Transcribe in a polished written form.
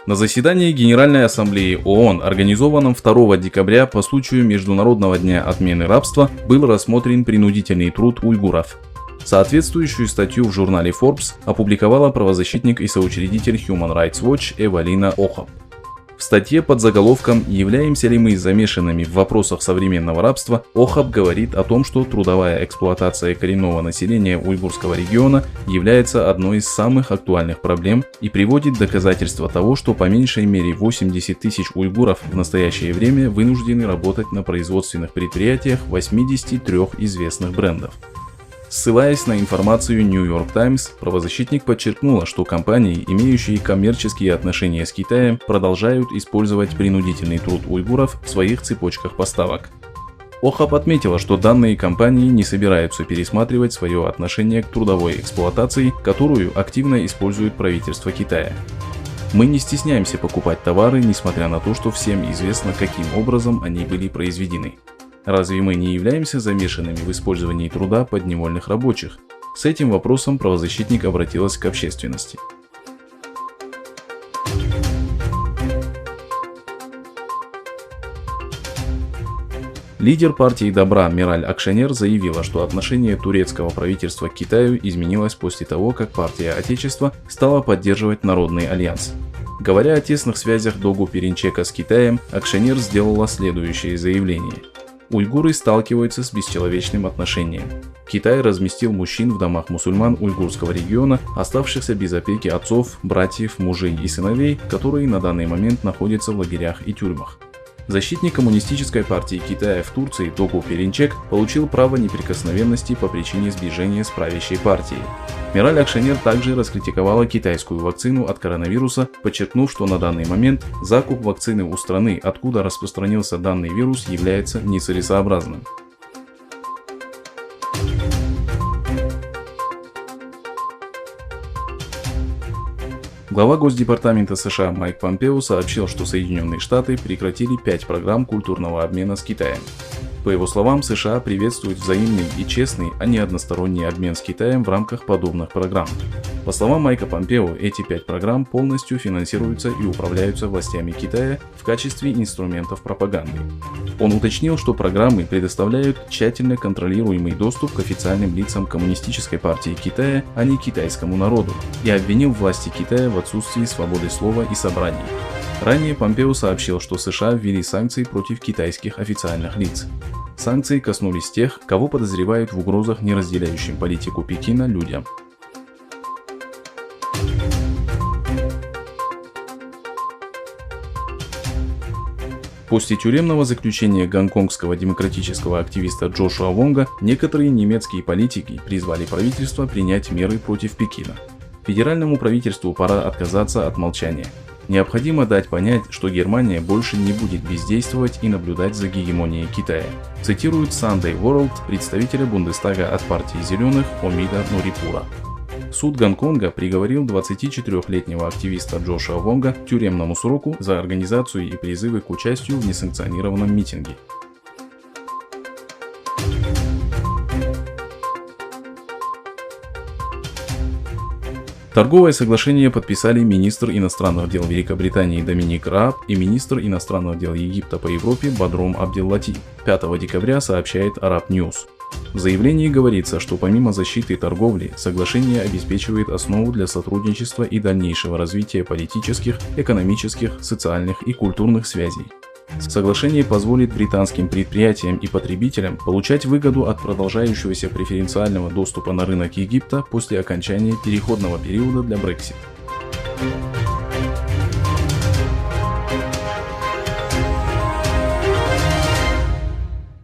На заседании Генеральной Ассамблеи ООН, организованном 2 декабря по случаю Международного дня отмены рабства, был рассмотрен принудительный труд уйгуров. Соответствующую статью в журнале Forbes опубликовала правозащитник и соучредитель Human Rights Watch Эвалина Охаб. В статье под заголовком «Являемся ли мы замешанными в вопросах современного рабства?» Охаб говорит о том, что трудовая эксплуатация коренного населения уйгурского региона является одной из самых актуальных проблем и приводит доказательства того, что по меньшей мере 80 тысяч уйгуров в настоящее время вынуждены работать на производственных предприятиях 83 известных брендов. Ссылаясь на информацию New York Times, правозащитник подчеркнула, что компании, имеющие коммерческие отношения с Китаем, продолжают использовать принудительный труд уйгуров в своих цепочках поставок. Охаб отметила, что данные компании не собираются пересматривать свое отношение к трудовой эксплуатации, которую активно использует правительство Китая. Мы не стесняемся покупать товары, несмотря на то, что всем известно, каким образом они были произведены. Разве мы не являемся замешанными в использовании труда подневольных рабочих? С этим вопросом правозащитник обратилась к общественности. Лидер партии Добра Мираль Акшенер заявила, что отношение турецкого правительства к Китаю изменилось после того, как партия Отечества стала поддерживать Народный альянс. Говоря о тесных связях Догу Перинчека с Китаем, Акшенер сделала следующее заявление. Уйгуры сталкиваются с бесчеловечным отношением. Китай разместил мужчин в домах мусульман уйгурского региона, оставшихся без опеки отцов, братьев, мужей и сыновей, которые на данный момент находятся в лагерях и тюрьмах. Защитник коммунистической партии Китая в Турции Догу Перинчек получил право неприкосновенности по причине сближения с правящей партией. Мираль Акшенер также раскритиковала китайскую вакцину от коронавируса, подчеркнув, что на данный момент закуп вакцины у страны, откуда распространился данный вирус, является нецелесообразным. Глава Госдепартамента США Майк Помпео сообщил, что Соединенные Штаты прекратили 5 программ культурного обмена с Китаем. По его словам, США приветствуют взаимный и честный, а не односторонний обмен с Китаем в рамках подобных программ. По словам Майка Помпео, эти 5 программ полностью финансируются и управляются властями Китая в качестве инструментов пропаганды. Он уточнил, что программы предоставляют тщательно контролируемый доступ к официальным лицам Коммунистической партии Китая, а не китайскому народу, и обвинил власти Китая в отсутствии свободы слова и собраний. Ранее Помпео сообщил, что США ввели санкции против китайских официальных лиц. Санкции коснулись тех, кого подозревают в угрозах не разделяющим политику Пекина людям. После тюремного заключения гонконгского демократического активиста Джошуа Вонга, некоторые немецкие политики призвали правительство принять меры против Пекина. Федеральному правительству пора отказаться от молчания. Необходимо дать понять, что Германия больше не будет бездействовать и наблюдать за гегемонией Китая. Цитирует Sunday World представителя Бундестага от партии Зеленых Омида Нурипура. Суд Гонконга приговорил 24-летнего активиста Джошуа Вонга к тюремному сроку за организацию и призывы к участию в несанкционированном митинге. Торговое соглашение подписали министр иностранных дел Великобритании Доминик Рааб и министр иностранных дел Египта по Европе Бодрум Абдел-Латиф. 5 декабря сообщает Arab News. В заявлении говорится, что помимо защиты торговли, соглашение обеспечивает основу для сотрудничества и дальнейшего развития политических, экономических, социальных и культурных связей. Соглашение позволит британским предприятиям и потребителям получать выгоду от продолжающегося преференциального доступа на рынок Египта после окончания переходного периода для Brexit.